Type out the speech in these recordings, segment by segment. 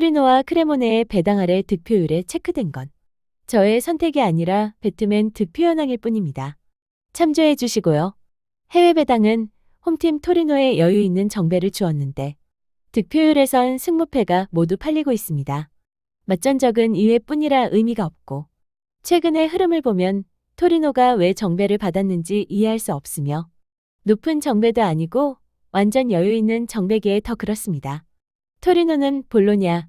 토리노와 크레모네의 배당 아래 득표율에 체크된 건 저의 선택이 아니라 배트맨 득표 현황일 뿐입니다. 참조해 주시고요. 해외 배당은 홈팀 토리노에 여유 있는 정배를 주었는데 득표율에선 승무패가 모두 팔리고 있습니다. 맞전적은 2회뿐이라 의미가 없고 최근의 흐름을 보면 토리노가 왜 정배를 받았는지 이해할 수 없으며 높은 정배도 아니고 완전 여유 있는 정배기에 더 그렇습니다. 토리노는 볼로냐,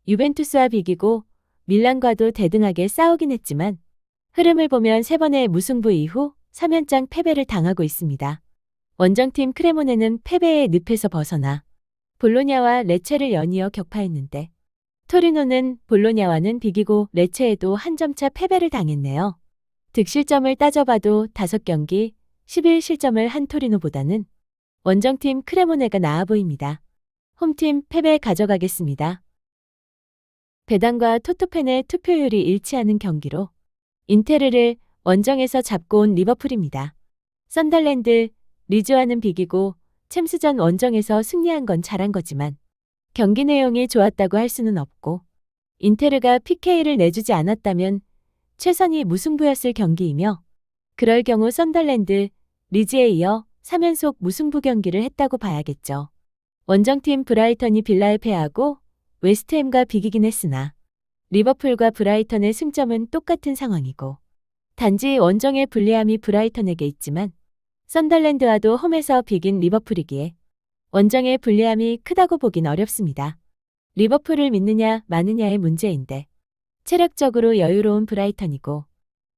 유벤투스와 비기고 밀란과도 대등하게 싸우긴 했지만 흐름을 보면 3번의 무승부 이후 3연장 패배를 당하고 있습니다. 원정팀 크레모네는 패배의 늪에서 벗어나 볼로냐와 레체를 연이어 격파했는데 토리노는 볼로냐와는 비기고 레체에도 한 점차 패배를 당했네요. 득실점을 따져봐도 5경기 11실점을 한 토리노보다는 원정팀 크레모네가 나아 보입니다. 홈팀 패배 가져가겠습니다. 배당과 토토펜의 투표율이 일치하는 경기로 인테르를 원정에서 잡고 온 리버풀입니다. 썬덜랜드, 리즈와는 비기고 챔스전 원정에서 승리한 건 잘한 거지만 경기 내용이 좋았다고 할 수는 없고 인테르가 PK를 내주지 않았다면 최선이 무승부였을 경기이며 그럴 경우 썬덜랜드, 리즈에 이어 3연속 무승부 경기를 했다고 봐야겠죠. 원정팀 브라이턴이 빌라에 패하고 웨스트햄과 비기긴 했으나 리버풀과 브라이턴의 승점은 똑같은 상황이고 단지 원정의 불리함이 브라이턴에게 있지만 썬덜랜드와도 홈에서 비긴 리버풀이기에 원정의 불리함이 크다고 보긴 어렵습니다. 리버풀을 믿느냐 마느냐의 문제인데 체력적으로 여유로운 브라이턴이고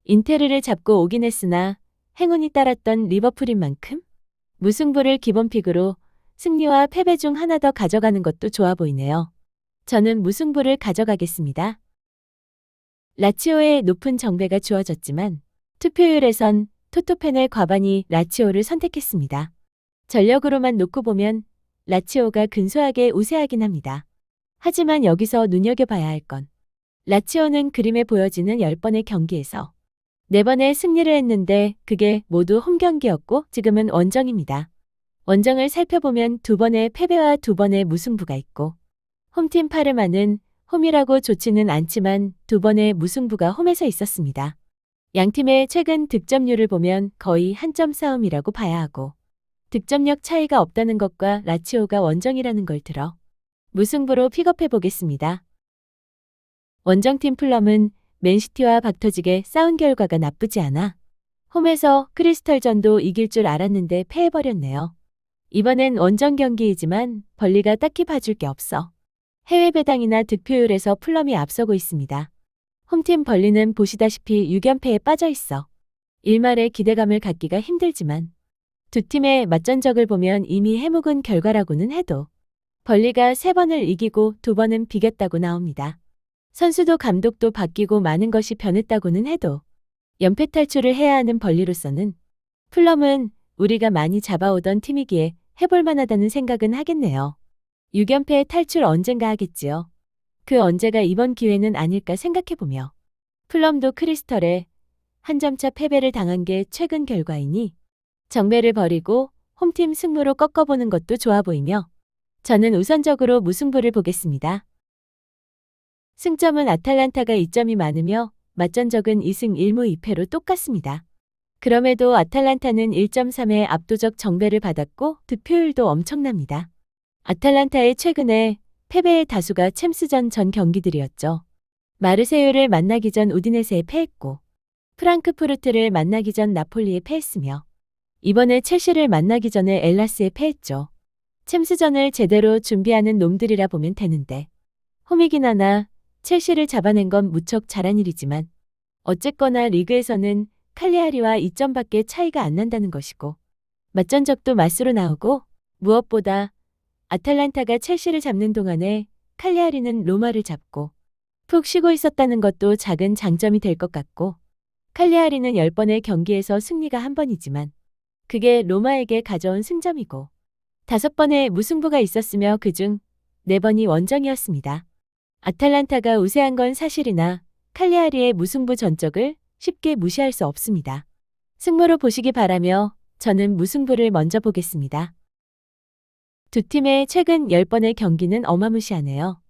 인테르를 잡고 오긴 했으나 행운이 따랐던 리버풀인 만큼 무승부를 기본픽으로 승리와 패배 중 하나 더 가져가는 것도 좋아 보이네요. 저는 무승부를 가져가겠습니다. 라치오의 높은 정배가 주어졌지만 투표율에선 토토펜의 과반이 라치오를 선택했습니다. 전력으로만 놓고 보면 라치오가 근소하게 우세하긴 합니다. 하지만 여기서 눈여겨봐야 할 건 라치오는 그림에 보여지는 10번의 경기에서 4번의 승리를 했는데 그게 모두 홈경기였고 지금은 원정입니다. 원정을 살펴보면 2번의 패배와 2번의 무승부가 있고 홈팀 파르마는 홈이라고 좋지는 않지만 2번의 무승부가 홈에서 있었습니다. 양팀의 최근 득점률을 보면 거의 한 점 싸움이라고 봐야 하고 득점력 차이가 없다는 것과 라치오가 원정이라는 걸 들어 무승부로 픽업해 보겠습니다. 원정팀 풀럼은 맨시티와 박터지게 싸운 결과가 나쁘지 않아 홈에서 크리스털전도 이길 줄 알았는데 패해버렸네요. 이번엔 원정 경기이지만 벌리가 딱히 봐줄 게 없어 해외 배당이나 득표율에서 풀럼이 앞서고 있습니다. 홈팀 벌리는 보시다시피 6연패에 빠져 있어 일말의 기대감을 갖기가 힘들지만 두 팀의 맞전적을 보면 이미 해묵은 결과라고는 해도 벌리가 3번을 이기고 2번은 비겼다고 나옵니다. 선수도 감독도 바뀌고 많은 것이 변했다고는 해도 연패 탈출을 해야 하는 벌리로서는 풀럼은 우리가 많이 잡아오던 팀이기에 해볼 만하다는 생각은 하겠네요. 6연패 탈출 언젠가 하겠지요. 그 언제가 이번 기회는 아닐까 생각해보며 풀럼도 크리스털에 한 점차 패배를 당한 게 최근 결과이니 정배를 버리고 홈팀 승부로 꺾어보는 것도 좋아 보이며 저는 우선적으로 무승부를 보겠습니다. 승점은 아탈란타가 2점이 많으며 맞전적은 2승 1무 2패로 똑같습니다. 그럼에도 아탈란타는 1.3의 압도적 정배를 받았고 득표율도 엄청납니다. 아탈란타의 최근에 패배의 다수가 챔스전 전 경기들이었죠. 마르세유를 만나기 전 우디네세에 패했고 프랑크푸르트를 만나기 전 나폴리에 패했으며 이번에 첼시를 만나기 전에 엘라스에 패했죠. 챔스전을 제대로 준비하는 놈들이라 보면 되는데 홈이긴 하나 첼시를 잡아낸 건 무척 잘한 일이지만 어쨌거나 리그에서는 칼리아리와 2점밖에 차이가 안 난다는 것이고 맞전적도 맞수로 나오고 무엇보다 아탈란타가 첼시를 잡는 동안에 칼리아리는 로마를 잡고 푹 쉬고 있었다는 것도 작은 장점이 될 것 같고 칼리아리는 10번의 경기에서 승리가 1번이지만 그게 로마에게 가져온 승점이고 5번의 무승부가 있었으며 그중 4번이 원정이었습니다. 아탈란타가 우세한 건 사실이나 칼리아리의 무승부 전적을 쉽게 무시할 수 없습니다. 승부로 보시기 바라며 저는 무승부를 먼저 보겠습니다. 두 팀의 최근 10번의 경기는 어마무시하네요.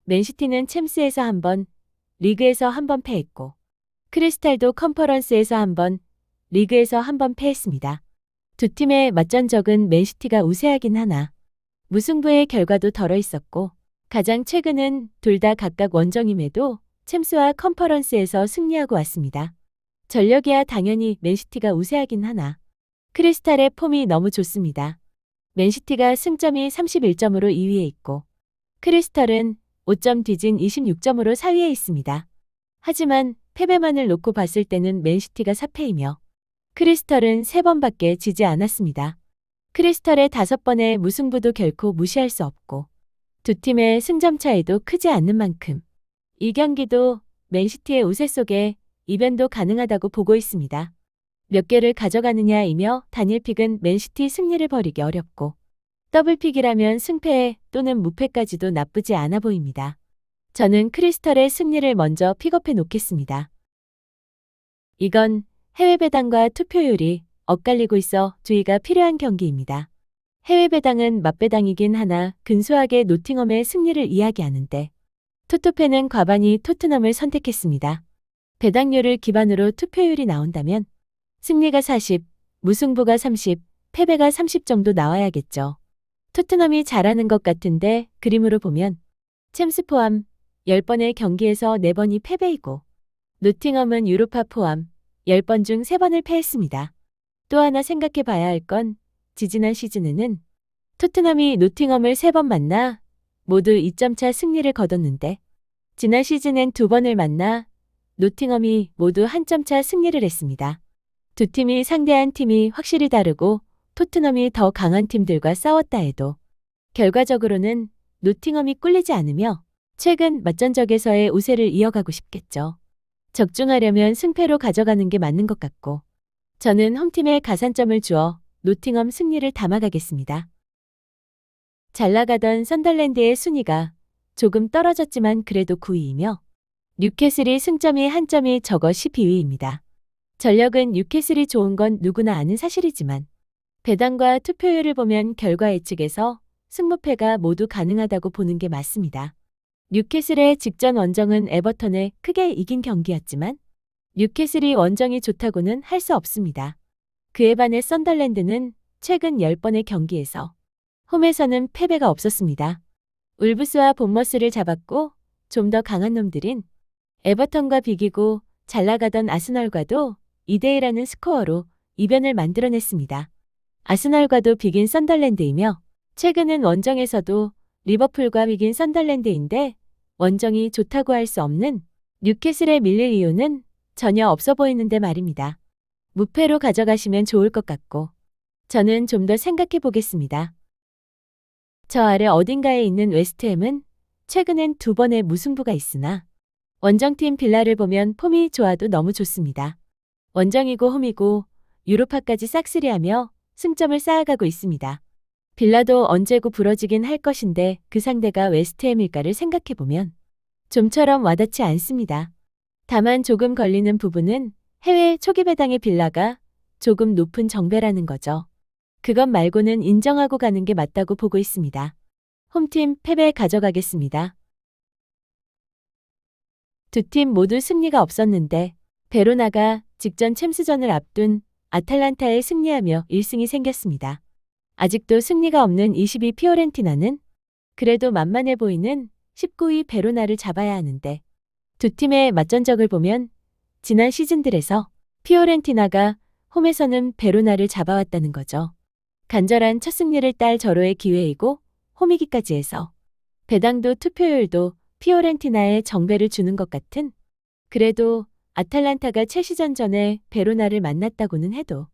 맨시티는 챔스에서 한 번, 리그에서 한 번 패했고 크리스탈도 컨퍼런스에서 한 번, 리그에서 한 번 패했습니다. 두 팀의 맞전적은 맨시티가 우세하긴 하나 무승부의 결과도 덜어 있었고 가장 최근은 둘 다 각각 원정임에도 챔스와 컨퍼런스에서 승리하고 왔습니다. 전력이야 당연히 맨시티가 우세하긴 하나 크리스탈의 폼이 너무 좋습니다. 맨시티가 승점이 31점으로 2위에 있고 크리스탈은 5점 뒤진 26점으로 4위에 있습니다. 하지만 패배만을 놓고 봤을 때는 맨시티가 4패이며 크리스탈은 3번밖에 지지 않았습니다. 크리스탈의 5번의 무승부도 결코 무시할 수 없고 두 팀의 승점 차이도 크지 않는 만큼 이 경기도 맨시티의 우세 속에 이변도 가능하다고 보고 있습니다. 몇 개를 가져가느냐이며 단일픽은 맨시티 승리를 벌이기 어렵고 더블픽이라면 승패 또는 무패까지도 나쁘지 않아 보입니다. 저는 크리스탈의 승리를 먼저 픽업해 놓겠습니다. 이건 해외 배당과 투표율이 엇갈리고 있어 주의가 필요한 경기입니다. 해외 배당은 맞배당이긴 하나 근소하게 노팅엄의 승리를 이야기하는데 토토팬은 과반이 토트넘을 선택했습니다. 배당률을 기반으로 투표율이 나온다면 승리가 40, 무승부가 30, 패배가 30 정도 나와야겠죠. 토트넘이 잘하는 것 같은데 그림으로 보면 챔스 포함 10번의 경기에서 4번이 패배이고 노팅엄은 유로파 포함 10번 중 3번을 패했습니다. 또 하나 생각해 봐야 할 건 지지난 시즌에는 토트넘이 노팅엄을 3번 만나 모두 2점차 승리를 거뒀는데 지난 시즌엔 2번을 만나 노팅엄이 모두 1점차 승리를 했습니다. 두 팀이 상대한 팀이 확실히 다르고 토트넘이 더 강한 팀들과 싸웠다 해도 결과적으로는 노팅엄이 꿀리지 않으며 최근 맞전적에서의 우세를 이어가고 싶겠죠. 적중하려면 승패로 가져가는 게 맞는 것 같고 저는 홈팀에 가산점을 주어 노팅엄 승리를 담아가겠습니다. 잘 나가던 선덜랜드의 순위가 조금 떨어졌지만 그래도 9위이며 뉴캐슬이 승점이 한 점이 적어 12위입니다. 전력은 뉴캐슬이 좋은 건 누구나 아는 사실이지만 배당과 투표율을 보면 결과 예측에서 승무패가 모두 가능하다고 보는 게 맞습니다. 뉴캐슬의 직전 원정은 에버턴에 크게 이긴 경기였지만 뉴캐슬이 원정이 좋다고는 할 수 없습니다. 그에 반해 선덜랜드는 최근 10번의 경기에서 홈에서는 패배가 없었습니다. 울브스와 본머스를 잡았고 좀 더 강한 놈들인 에버턴과 비기고 잘 나가던 아스널과도 2대1라는 스코어로 이변을 만들어냈습니다. 아스널과도 비긴 선덜랜드이며 최근은 원정에서도 리버풀과 비긴 선덜랜드인데 원정이 좋다고 할 수 없는 뉴캐슬에 밀릴 이유는 전혀 없어 보이는데 말입니다. 무패로 가져가시면 좋을 것 같고 저는 좀 더 생각해 보겠습니다. 저 아래 어딘가에 있는 웨스트햄은 최근엔 2번의 무승부가 있으나 원정팀 빌라를 보면 폼이 좋아도 너무 좋습니다. 원정이고 홈이고 유로파까지 싹쓸이하며 승점을 쌓아가고 있습니다. 빌라도 언제고 부러지긴 할 것인데 그 상대가 웨스트햄일까를 생각해보면 좀처럼 와닿지 않습니다. 다만 조금 걸리는 부분은 해외 초기 배당의 빌라가 조금 높은 정배라는 거죠. 그것 말고는 인정하고 가는 게 맞다고 보고 있습니다. 홈팀 패배 가져가겠습니다. 두 팀 모두 승리가 없었는데 베로나가 직전 챔스전을 앞둔 아탈란타에 승리하며 1승이 생겼습니다. 아직도 승리가 없는 22 피오렌티나는 그래도 만만해 보이는 19위 베로나를 잡아야 하는데 두 팀의 맞전적을 보면 지난 시즌들에서 피오렌티나가 홈에서는 베로나를 잡아왔다는 거죠. 간절한 첫 승리를 딸 절호의 기회이고 홈이기까지 해서 배당도 투표율도 피오렌티나에 정배를 주는 것 같은 그래도 아탈란타가 최시전 전에 베로나를 만났다고는 해도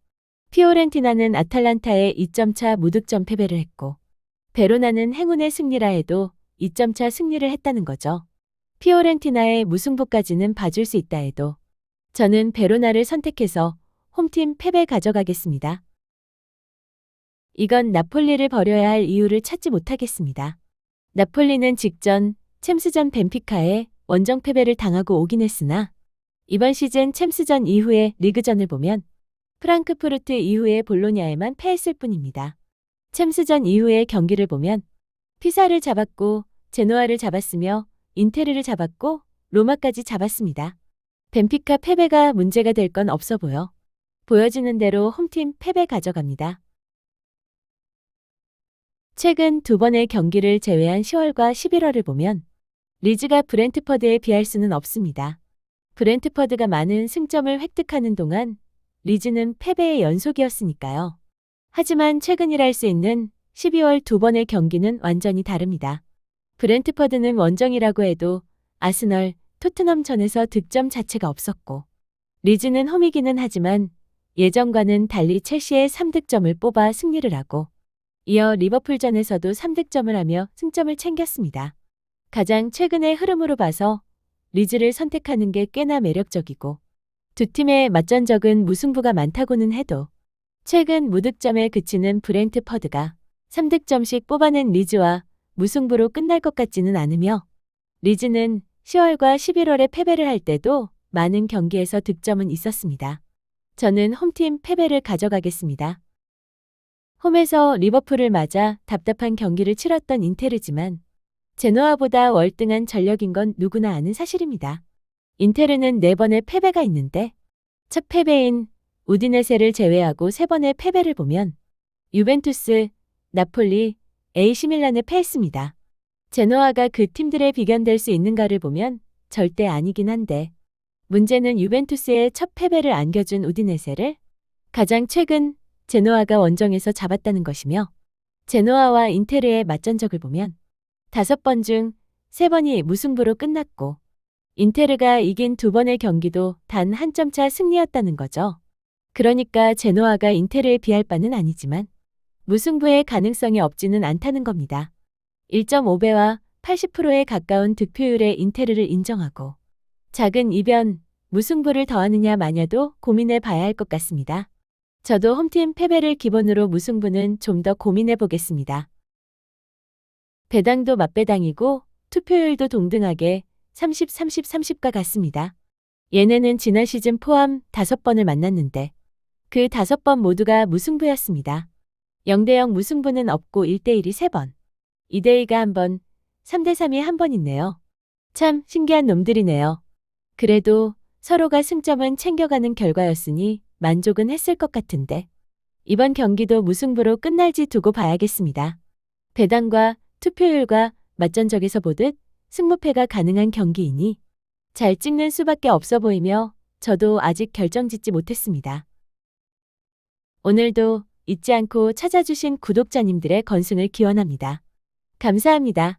피오렌티나는 아탈란타에 2점차 무득점 패배를 했고 베로나는 행운의 승리라 해도 2점차 승리를 했다는 거죠. 피오렌티나의 무승부까지는 봐줄 수 있다 해도 저는 베로나를 선택해서 홈팀 패배 가져가겠습니다. 이건 나폴리를 버려야 할 이유를 찾지 못하겠습니다. 나폴리는 직전 챔스전 벤피카에 원정 패배를 당하고 오긴 했으나 이번 시즌 챔스전 이후의 리그전을 보면 프랑크푸르트 이후에 볼로냐에만 패했을 뿐입니다. 챔스전 이후의 경기를 보면 피사를 잡았고 제노아를 잡았으며 인테르를 잡았고 로마까지 잡았습니다. 벤피카 패배가 문제가 될 건 없어 보여. 보여지는 대로 홈팀 패배 가져갑니다. 최근 두 번의 경기를 제외한 10월과 11월을 보면 리즈가 브렌트퍼드에 비할 수는 없습니다. 브렌트퍼드가 많은 승점을 획득하는 동안 리즈는 패배의 연속이었으니까요. 하지만 최근이라 할 수 있는 12월 두 번의 경기는 완전히 다릅니다. 브렌트퍼드는 원정이라고 해도 아스널, 토트넘전에서 득점 자체가 없었고 리즈는 홈이기는 하지만 예전과는 달리 첼시의 3득점을 뽑아 승리를 하고 이어 리버풀전에서도 3득점을 하며 승점을 챙겼습니다. 가장 최근의 흐름으로 봐서 리즈를 선택하는 게 꽤나 매력적이고 두 팀의 맞전적은 무승부가 많다고는 해도 최근 무득점에 그치는 브렌트퍼드가 3득점씩 뽑아낸 리즈와 무승부로 끝날 것 같지는 않으며 리즈는 10월과 11월에 패배를 할 때도 많은 경기에서 득점은 있었습니다. 저는 홈팀 패배를 가져가겠습니다. 홈에서 리버풀을 맞아 답답한 경기를 치렀던 인테르지만 제노아보다 월등한 전력인 건 누구나 아는 사실입니다. 인테르는 4번의 패배가 있는데 첫 패배인 우디네세를 제외하고 3번의 패배를 보면 유벤투스, 나폴리, AC밀란에 패했습니다. 제노아가 그 팀들에 비견될 수 있는가를 보면 절대 아니긴 한데 문제는 유벤투스의 첫 패배를 안겨준 우디네세를 가장 최근 제노아가 원정에서 잡았다는 것이며 제노아와 인테르의 맞전적을 보면 5번 중 3번이 무승부로 끝났고 인테르가 이긴 2번의 경기도 단 한 점 차 승리였다는 거죠. 그러니까 제노아가 인테르에 비할 바는 아니지만 무승부의 가능성이 없지는 않다는 겁니다. 1.5배와 80%에 가까운 득표율의 인테르를 인정하고 작은 이변, 무승부를 더하느냐 마냐도 고민해 봐야 할 것 같습니다. 저도 홈팀 패배를 기본으로 무승부는 좀 더 고민해 보겠습니다. 배당도 맞배당이고 투표율도 동등하게 30-30-30과 같습니다. 얘네는 지난 시즌 포함 5번을 만났는데 그 5번 모두가 무승부였습니다. 0대0 무승부는 없고 1대1이 3번, 2대2가 1번, 3대3이 1번 있네요. 참 신기한 놈들이네요. 그래도 서로가 승점은 챙겨가는 결과였으니 만족은 했을 것 같은데 이번 경기도 무승부로 끝날지 두고 봐야겠습니다. 배당과 투표율과 맞전적에서 보듯 승무패가 가능한 경기이니 잘 찍는 수밖에 없어 보이며 저도 아직 결정짓지 못했습니다. 오늘도 잊지 않고 찾아주신 구독자님들의 건승을 기원합니다. 감사합니다.